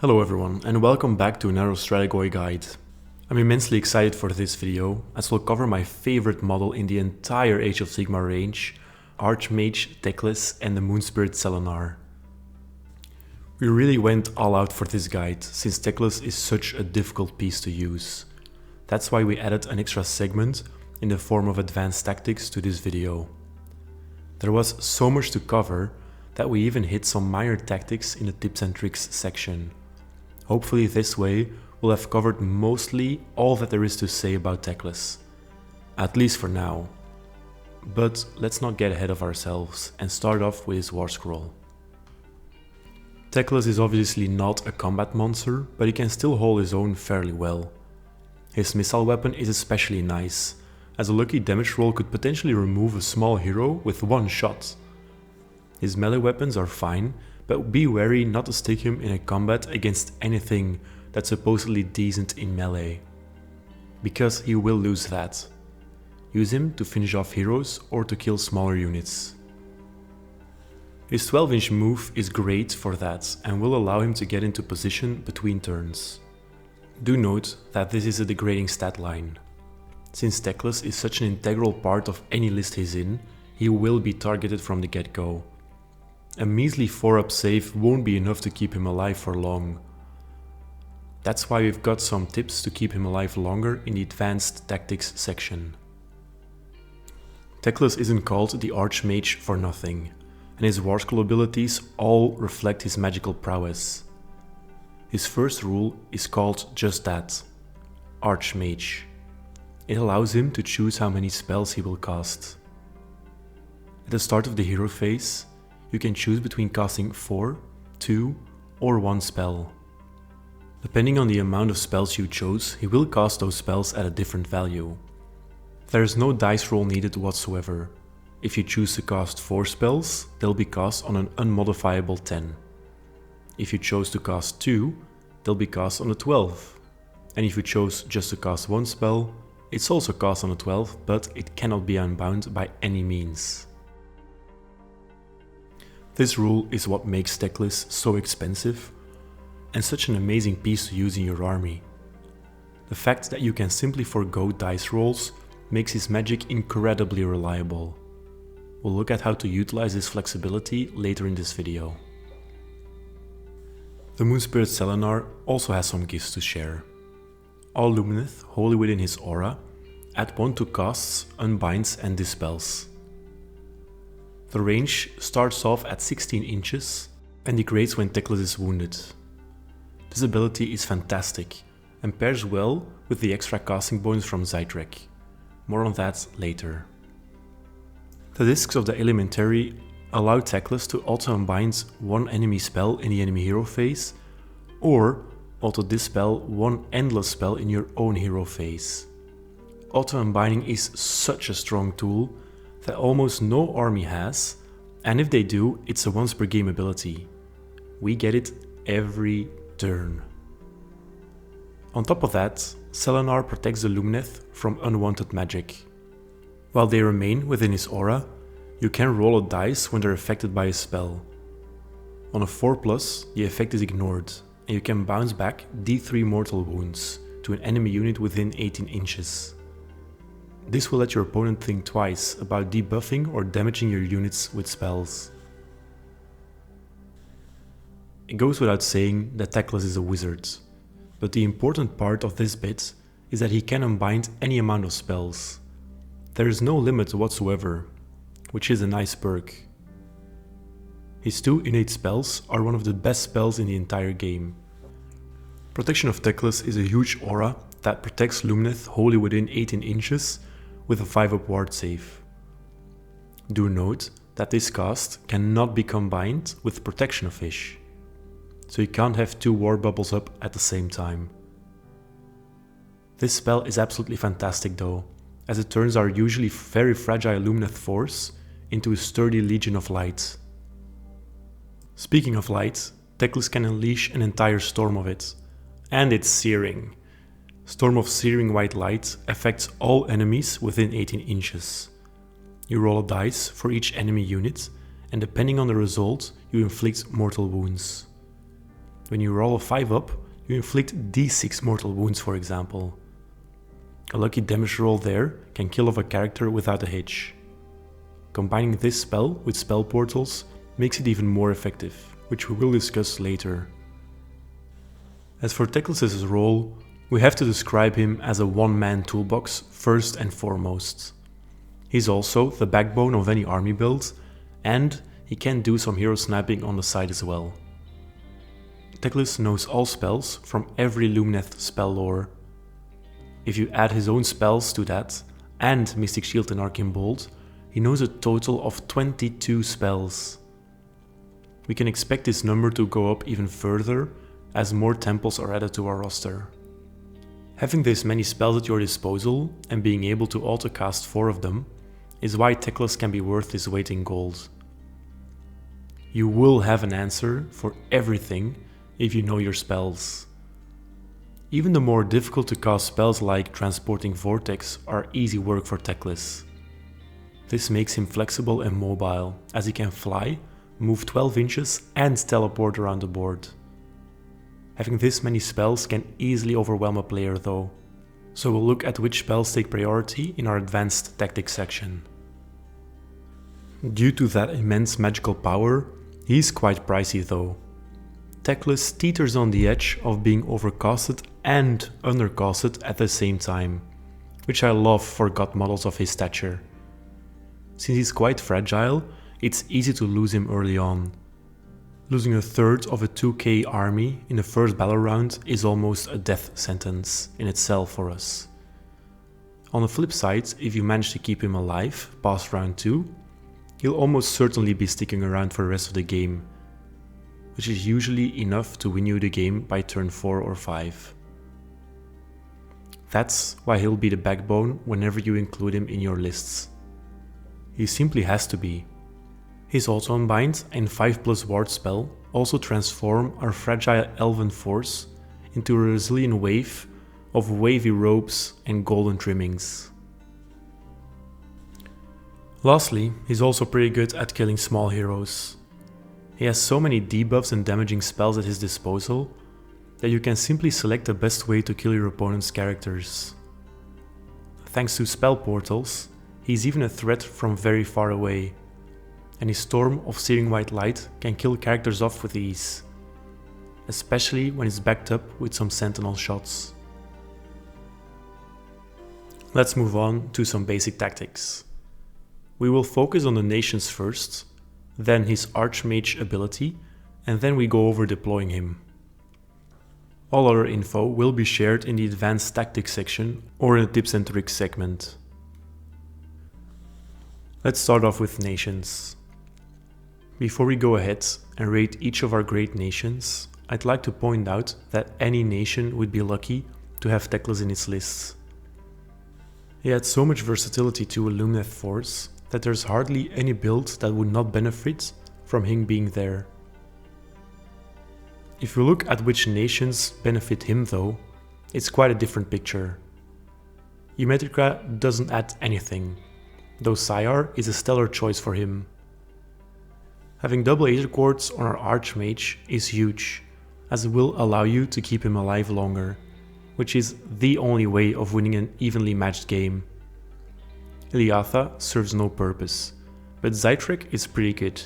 Hello everyone, and welcome back to another Stradigoy guide. I'm immensely excited for this video, as we'll cover my favorite model in the entire Age of Sigmar range, Archmage, Teclis and the Moonspirit Selenar. We really went all out for this guide, since Teclis is such a difficult piece to use. That's why we added an extra segment in the form of advanced tactics to this video. There was so much to cover that we even hit some minor tactics in the tips and tricks section. Hopefully this way we'll have covered mostly all that there is to say about Teclis. At least for now. But let's not get ahead of ourselves and start off with his Warscroll. Teclis is obviously not a combat monster, but he can still hold his own fairly well. His missile weapon is especially nice, as a lucky damage roll could potentially remove a small hero with one shot. His melee weapons are fine, but be wary not to stick him in a combat against anything that's supposedly decent in melee, because he will lose that. Use him to finish off heroes or to kill smaller units. His 12-inch move is great for that and will allow him to get into position between turns. Do note that this is a degrading stat line. Since Teclis is such an integral part of any list he's in, he will be targeted from the get-go. A measly 4-up save won't be enough to keep him alive for long. That's why we've got some tips to keep him alive longer in the advanced tactics section. Teclis isn't called the Archmage for nothing, and his Warscroll abilities all reflect his magical prowess. His first rule is called just that, Archmage. It allows him to choose how many spells he will cast. At the start of the hero phase, you can choose between casting 4, 2 or 1 spell. Depending on the amount of spells you chose, he will cast those spells at a different value. There is no dice roll needed whatsoever. If you choose to cast 4 spells, they'll be cast on an unmodifiable 10. If you chose to cast 2, they'll be cast on a 12. And if you chose just to cast 1 spell, it's also cast on a 12, but it cannot be unbound by any means. This rule is what makes Teclis so expensive and such an amazing piece to use in your army. The fact that you can simply forgo dice rolls makes his magic incredibly reliable. We'll look at how to utilize this flexibility later in this video. The Moonspirit Selenar also has some gifts to share. All Lumineth, wholly within his aura, add 1 to casts, unbinds and dispels. The range starts off at 16 inches and degrades when Teclis is wounded. This ability is fantastic and pairs well with the extra casting bonus from Zytrek. More on that later. The discs of the Elementary allow Teclis to auto-unbind 1 enemy spell in the enemy hero phase, or auto-dispel 1 endless spell in your own hero phase. Auto-unbinding is such a strong tool that almost no army has, and if they do, it's a once per game ability. We get it every turn. On top of that, Selenar protects the Lumineth from unwanted magic. While they remain within his aura, you can roll a dice when they're affected by a spell. On a 4+, the effect is ignored, and you can bounce back D3 mortal wounds to an enemy unit within 18 inches. This will let your opponent think twice about debuffing or damaging your units with spells. It goes without saying that Teclis is a wizard, but the important part of this bit is that he can unbind any amount of spells. There is no limit whatsoever, which is a nice perk. His 2 innate spells are one of the best spells in the entire game. Protection of Teclis is a huge aura that protects Lumineth wholly within 18 inches with a 5-up ward save. Do note that this cast cannot be combined with Protection of Fish, so you can't have 2 ward bubbles up at the same time. This spell is absolutely fantastic though, as it turns our usually very fragile Lumineth force into a sturdy Legion of Light. Speaking of light, Teclis can unleash an entire storm of it, and it's searing. Storm of Searing White Light affects all enemies within 18 inches. You roll a dice for each enemy unit, and depending on the result, you inflict mortal wounds. When you roll a 5 up, you inflict d6 mortal wounds, for example. A lucky damage roll there can kill off a character without a hitch. Combining this spell with spell portals makes it even more effective, which we will discuss later. As for Teclis' role, we have to describe him as a one-man toolbox first and foremost. He's also the backbone of any army build, and he can do some hero sniping on the side as well. Teclis knows all spells from every Lumineth spell lore. If you add his own spells to that, and Mystic Shield and Arcane Bolt, he knows a total of 22 spells. We can expect this number to go up even further as more temples are added to our roster. Having this many spells at your disposal and being able to auto-cast 4 of them is why Teclis can be worth his weight in gold. You will have an answer for everything if you know your spells. Even the more difficult to cast spells like Transporting Vortex are easy work for Teclis. This makes him flexible and mobile, as he can fly, move 12 inches and teleport around the board. Having this many spells can easily overwhelm a player though, so we'll look at which spells take priority in our advanced tactics section. Due to that immense magical power, he's quite pricey though. Teclis teeters on the edge of being overcasted and undercasted at the same time, which I love for god models of his stature. Since he's quite fragile, it's easy to lose him early on. Losing a third of a 2k army in the first battle round is almost a death sentence in itself for us. On the flip side, if you manage to keep him alive past round 2, he'll almost certainly be sticking around for the rest of the game, which is usually enough to win you the game by turn 4 or 5. That's why he'll be the backbone whenever you include him in your lists. He simply has to be. His Auto-Unbind and 5+ ward spell also transform our fragile elven force into a resilient wave of wavy robes and golden trimmings. Lastly, he's also pretty good at killing small heroes. He has so many debuffs and damaging spells at his disposal that you can simply select the best way to kill your opponent's characters. Thanks to spell portals, he's even a threat from very far away, and his storm of searing white light can kill characters off with ease, especially when it's backed up with some sentinel shots. Let's move on to some basic tactics. We will focus on the nations first, then his Archmage ability, and then we go over deploying him. All other info will be shared in the advanced tactics section or in the tips and tricks segment. Let's start off with nations. Before we go ahead and rate each of our great nations, I'd like to point out that any nation would be lucky to have Teclis in its lists. He adds so much versatility to a Lumineth force that there's hardly any build that would not benefit from him being there. If we look at which nations benefit him though, it's quite a different picture. Eumetrica doesn't add anything, though Syar is a stellar choice for him. Having double Aether Quartz on our Archmage is huge, as it will allow you to keep him alive longer, which is the only way of winning an evenly matched game. Iliatha serves no purpose, but Zytrek is pretty good.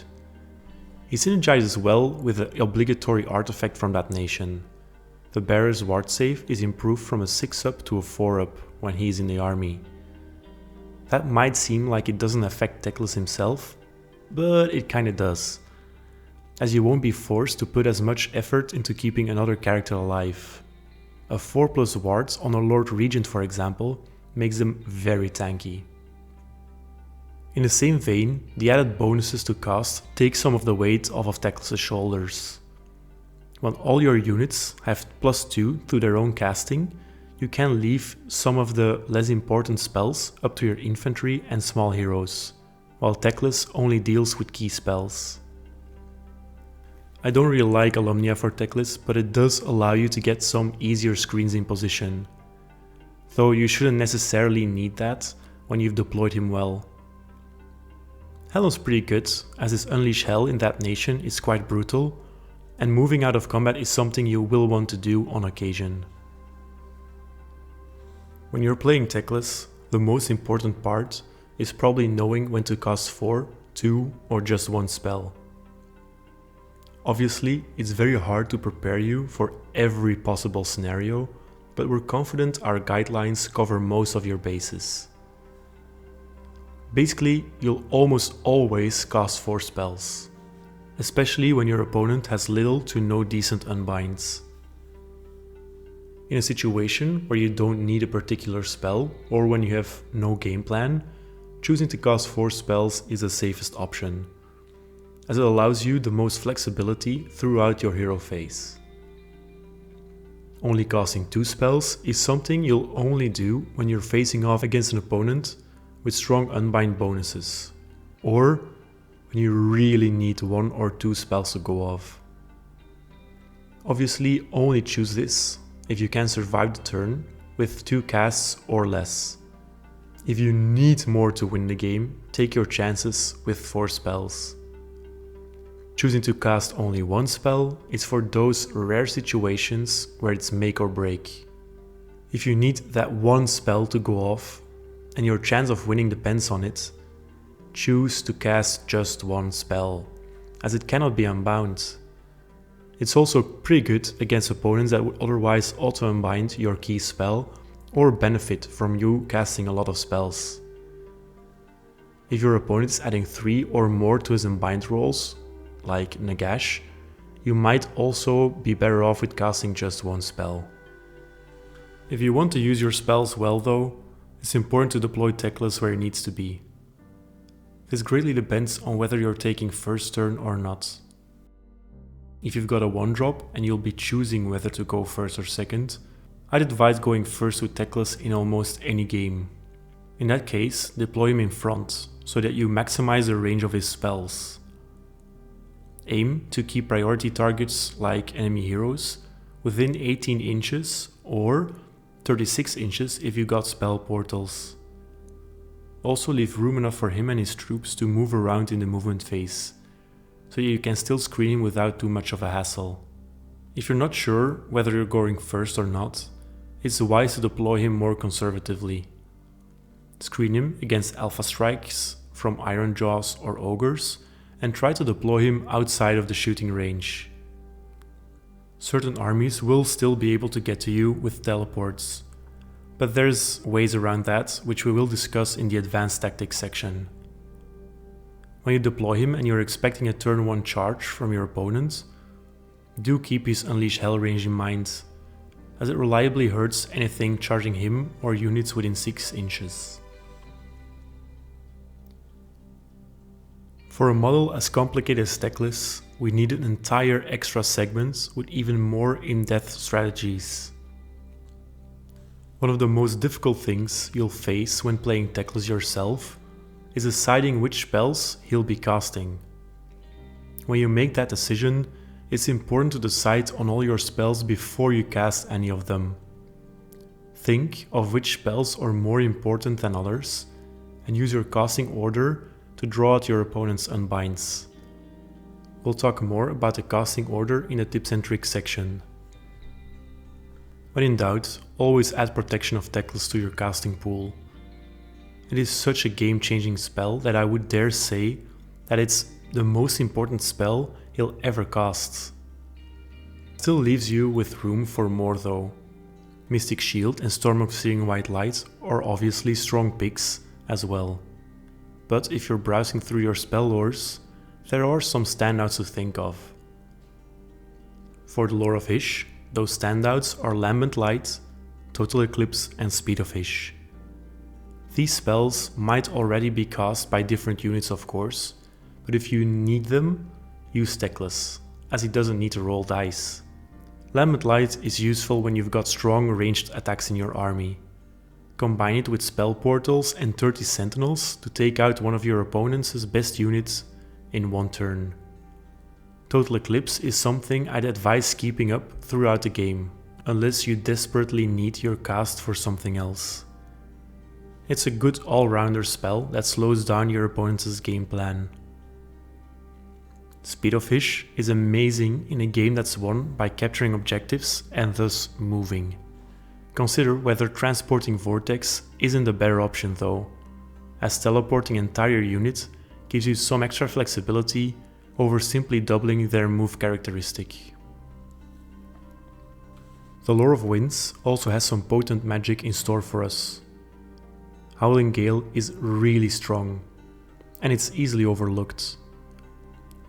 He synergizes well with the obligatory artifact from that nation. The Bearer's ward save is improved from a 6-up to a 4-up when he is in the army. That might seem like it doesn't affect Teclis himself, but it kinda does, as you won't be forced to put as much effort into keeping another character alive. A 4+ wards on a Lord Regent, for example, makes them very tanky. In the same vein, the added bonuses to cast take some of the weight off of Teclis' shoulders. When all your units have +2 to their own casting, you can leave some of the less important spells up to your infantry and small heroes, while Teclis only deals with key spells. I don't really like Alumnia for Teclis, but it does allow you to get some easier screens in position, though you shouldn't necessarily need that when you've deployed him well. Helm's pretty good, as his Unleash Hell in that nation is quite brutal, and moving out of combat is something you will want to do on occasion. When you're playing Teclis, the most important part is probably knowing when to cast 4, 2 or just 1 spell. Obviously, it's very hard to prepare you for every possible scenario, but we're confident our guidelines cover most of your bases. Basically, you'll almost always cast 4 spells, especially when your opponent has little to no decent unbinds. In a situation where you don't need a particular spell or when you have no game plan, choosing to cast 4 spells is the safest option, as it allows you the most flexibility throughout your hero phase. Only casting 2 spells is something you'll only do when you're facing off against an opponent with strong unbind bonuses, or when you really need 1 or 2 spells to go off. Obviously, only choose this if you can survive the turn with 2 casts or less. If you need more to win the game, take your chances with 4 spells. Choosing to cast only 1 spell is for those rare situations where it's make or break. If you need that 1 spell to go off, and your chance of winning depends on it, choose to cast just 1 spell, as it cannot be unbound. It's also pretty good against opponents that would otherwise auto-unbind your key spell or benefit from you casting a lot of spells. If your opponent is adding 3 or more to his unbind rolls, like Nagash, you might also be better off with casting just 1 spell. If you want to use your spells well though, it's important to deploy Teclis where it needs to be. This greatly depends on whether you're taking first turn or not. If you've got a 1-drop and you'll be choosing whether to go first or second, I'd advise going first with Teclis in almost any game. In that case, deploy him in front, so that you maximize the range of his spells. Aim to keep priority targets like enemy heroes within 18 inches or 36 inches if you got spell portals. Also leave room enough for him and his troops to move around in the movement phase, so you can still screen him without too much of a hassle. If you're not sure whether you're going first or not, it's wise to deploy him more conservatively. Screen him against alpha strikes from Iron Jaws or Ogres, and try to deploy him outside of the shooting range. Certain armies will still be able to get to you with teleports, but there's ways around that, which we will discuss in the advanced tactics section. When you deploy him and you're expecting a turn 1 charge from your opponent, do keep his Unleash Hell range in mind, as it reliably hurts anything charging him or units within 6 inches. For a model as complicated as Teclis, we need an entire extra segment with even more in-depth strategies. One of the most difficult things you'll face when playing Teclis yourself is deciding which spells he'll be casting. When you make that decision, it's important to decide on all your spells before you cast any of them. Think of which spells are more important than others, and use your casting order to draw out your opponent's unbinds. We'll talk more about the casting order in the tips and tricks section. When in doubt, always add Protection of Teclis to your casting pool. It is such a game-changing spell that I would dare say that it's the most important spell he'll ever cast. Still leaves you with room for more though. Mystic Shield and Storm of Searing White Light are obviously strong picks as well. But if you're browsing through your spell lores, there are some standouts to think of. For the lore of Hysh, those standouts are Lambent Light, Total Eclipse and Speed of Hysh. These spells might already be cast by different units of course, but if you need them, use Teclis, as he doesn't need to roll dice. Lambent Light is useful when you've got strong ranged attacks in your army. Combine it with spell portals and 30 sentinels to take out one of your opponent's best units in 1 turn. Total Eclipse is something I'd advise keeping up throughout the game, unless you desperately need your cast for something else. It's a good all-rounder spell that slows down your opponent's game plan. Speed-O-Fish is amazing in a game that's won by capturing objectives and thus moving. Consider whether transporting Vortex isn't a better option though, as teleporting entire units gives you some extra flexibility over simply doubling their move characteristic. The Lore of Winds also has some potent magic in store for us. Howling Gale is really strong, and it's easily overlooked.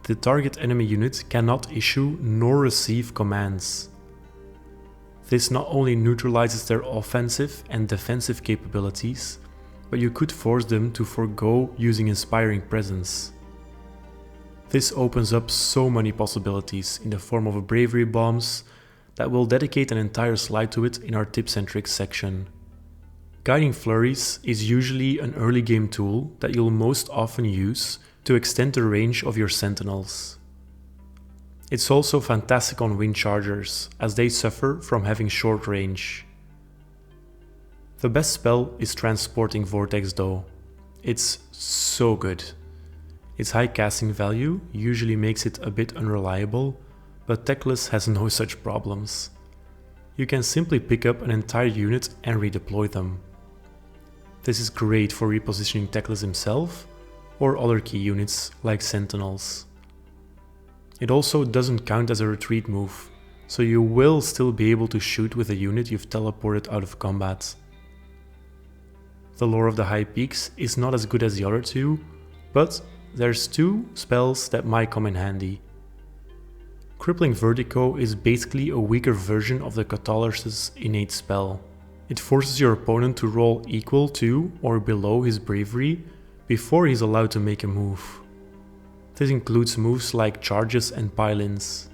The target enemy unit cannot issue nor receive commands. This not only neutralizes their offensive and defensive capabilities, but you could force them to forego using Inspiring Presence. This opens up so many possibilities in the form of bravery bombs that we'll dedicate an entire slide to it in our tips and tricks section. Guiding Flurries is usually an early game tool that you'll most often use to extend the range of your sentinels. It's also fantastic on wind chargers, as they suffer from having short range. The best spell is Transporting Vortex though. It's so good. Its high casting value usually makes it a bit unreliable, but Teclis has no such problems. You can simply pick up an entire unit and redeploy them. This is great for repositioning Teclis himself or other key units like Sentinels. It also doesn't count as a retreat move, so you will still be able to shoot with a unit you've teleported out of combat. The Lore of the High Peaks is not as good as the other two, but there's two spells that might come in handy. Crippling Vertigo is basically a weaker version of the Cathalar's innate spell. It forces your opponent to roll equal to or below his bravery before he's allowed to make a move. This includes moves like charges and pile-ins.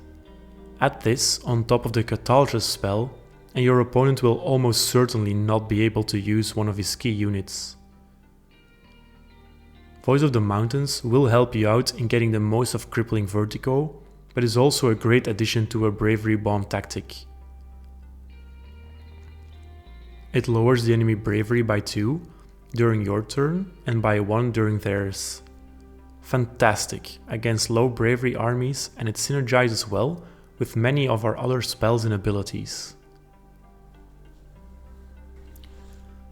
Add this on top of the Cathalar's spell and your opponent will almost certainly not be able to use one of his key units. Voice of the Mountains will help you out in getting the most of Crippling Vertigo, but is also a great addition to a Bravery Bomb tactic. It lowers the enemy bravery by 2 during your turn and by 1 during theirs. Fantastic against low bravery armies, and it synergizes well with many of our other spells and abilities.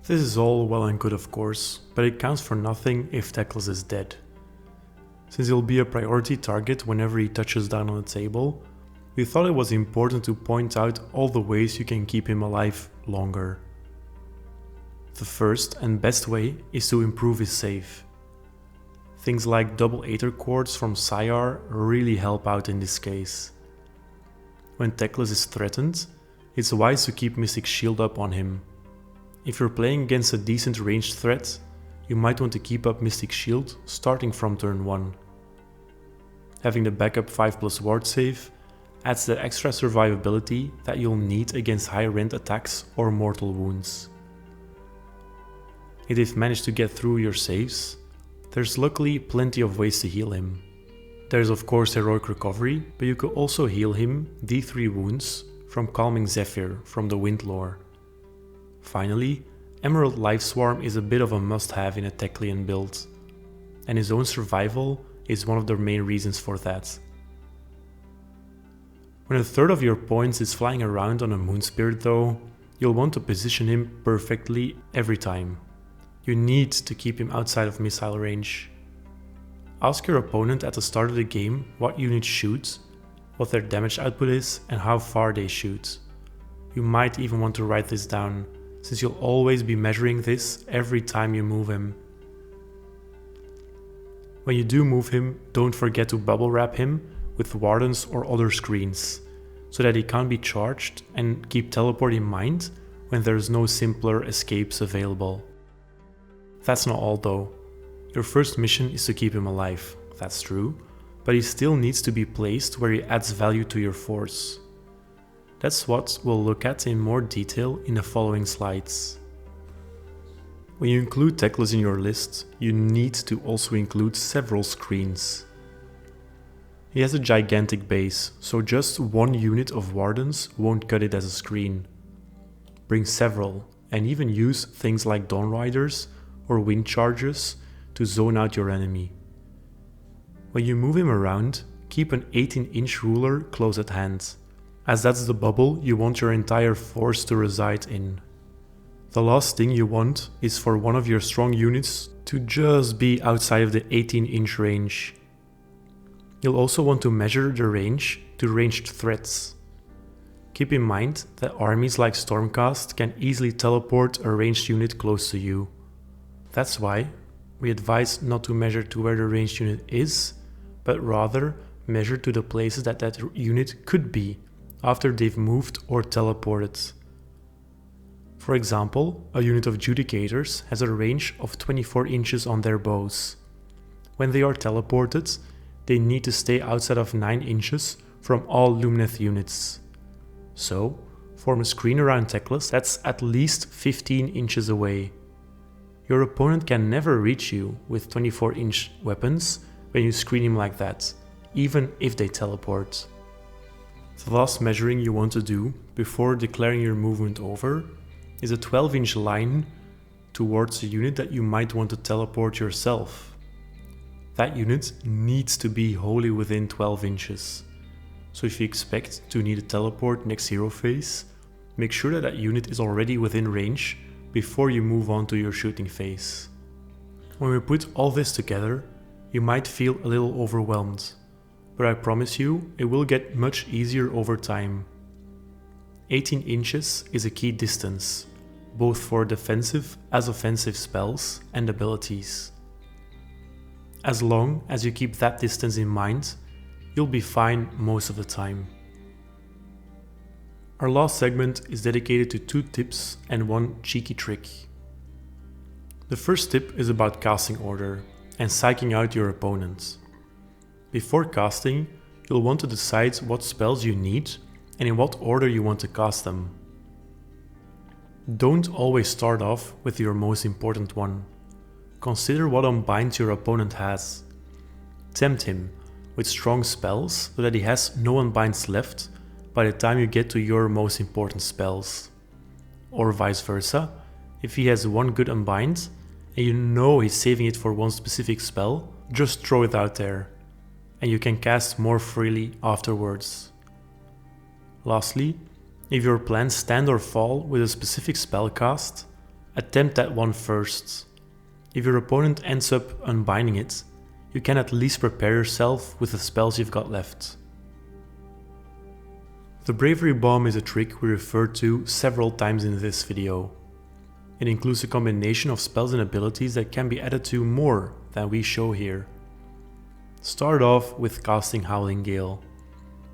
This is all well and good of course, but it counts for nothing if Teclis is dead. Since he'll be a priority target whenever he touches down on the table, we thought it was important to point out all the ways you can keep him alive longer. The first and best way is to improve his save. Things like double Aether Quartz from Syar really help out in this case. When Teclis is threatened, it's wise to keep Mystic Shield up on him. If you're playing against a decent ranged threat, you might want to keep up Mystic Shield starting from turn 1. Having the backup 5+ ward save adds the extra survivability that you'll need against high rend attacks or mortal wounds. If you've managed to get through your saves, there's luckily plenty of ways to heal him. There's of course Heroic Recovery, but you could also heal him D3 wounds from Calming Zephyr from the Wind lore. Finally, Emerald Life Swarm is a bit of a must-have in a Teclian build, and his own survival is one of the main reasons for that. When a third of your points is flying around on a Moon Spirit though, you'll want to position him perfectly every time. You need to keep him outside of missile range. Ask your opponent at the start of the game what units shoot, what their damage output is, and how far they shoot. You might even want to write this down, since you'll always be measuring this every time you move him. When you do move him, don't forget to bubble wrap him with wardens or other screens, so that he can't be charged, and keep teleport in mind when there's no simpler escapes available. That's not all though. Your first mission is to keep him alive, that's true, but he still needs to be placed where he adds value to your force. That's what we'll look at in more detail in the following slides. When you include Teclis in your list, you need to also include several screens. He has a gigantic base, so just one unit of wardens won't cut it as a screen. Bring several, and even use things like Dawn Riders or Wind Charges to zone out your enemy. When you move him around, keep an 18-inch ruler close at hand, as that's the bubble you want your entire force to reside in. The last thing you want is for one of your strong units to just be outside of the 18-inch range. You'll also want to measure the range to ranged threats. Keep in mind that armies like Stormcast can easily teleport a ranged unit close to you. That's why we advise not to measure to where the ranged unit is, but rather measure to the places that that unit could be after they've moved or teleported. For example, a unit of Judicators has a range of 24 inches on their bows. When they are teleported, they need to stay outside of 9 inches from all Lumineth units. So, form a screen around Teclis that's at least 15 inches away. Your opponent can never reach you with 24-inch weapons when you screen him like that, even if they teleport. The last measuring you want to do before declaring your movement over is a 12-inch line towards a unit that you might want to teleport yourself. That unit needs to be wholly within 12 inches. So if you expect to need a teleport next hero phase, make sure that that unit is already within range before you move on to your shooting phase. When we put all this together, you might feel a little overwhelmed, but I promise you it will get much easier over time. 18 inches is a key distance, both for defensive as offensive spells and abilities. As long as you keep that distance in mind, you'll be fine most of the time. Our last segment is dedicated to 2 tips and 1 cheeky trick. The first tip is about casting order and psyching out your opponent. Before casting, you'll want to decide what spells you need and in what order you want to cast them. Don't always start off with your most important one. Consider what unbinds your opponent has. Tempt him with strong spells so that he has no unbinds left by the time you get to your most important spells. Or vice versa, if he has one good unbind and you know he's saving it for one specific spell, just throw it out there and you can cast more freely afterwards. Lastly, if your plans stand or fall with a specific spell cast, attempt that one first. If your opponent ends up unbinding it, you can at least prepare yourself with the spells you've got left. The Bravery Bomb is a trick we referred to several times in this video. It includes a combination of spells and abilities that can be added to more than we show here. Start off with casting Howling Gale.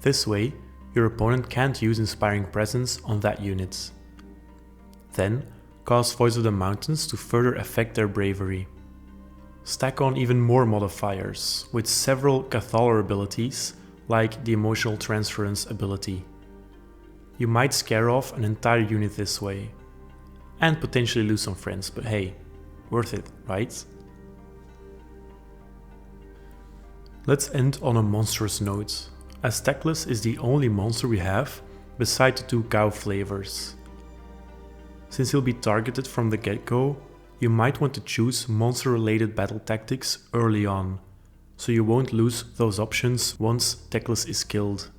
This way, your opponent can't use Inspiring Presence on that unit. Then, cast Voice of the Mountains to further affect their bravery. Stack on even more modifiers with several Cathalar abilities like the Emotional Transference ability. You might scare off an entire unit this way. And potentially lose some friends, but hey, worth it, right? Let's end on a monstrous note, as Teclis is the only monster we have beside the 2 cow flavors. Since he'll be targeted from the get-go, you might want to choose monster-related battle tactics early on, so you won't lose those options once Teclis is killed.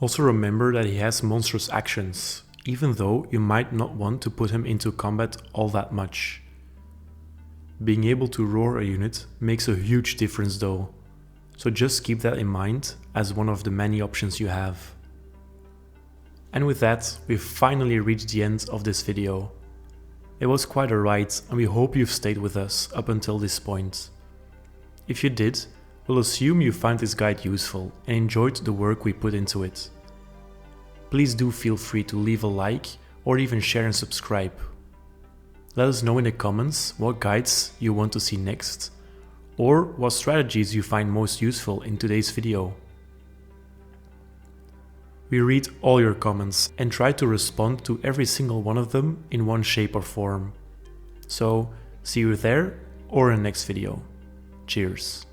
Also remember that he has monstrous actions, even though you might not want to put him into combat all that much. Being able to roar a unit makes a huge difference though, so just keep that in mind as one of the many options you have. And with that, we've finally reached the end of this video. It was quite a ride and we hope you've stayed with us up until this point. If you did, we'll assume you found this guide useful and enjoyed the work we put into it. Please do feel free to leave a like or even share and subscribe. Let us know in the comments what guides you want to see next, or what strategies you find most useful in today's video. We read all your comments and try to respond to every single one of them in one shape or form. So, see you there or in the next video. Cheers.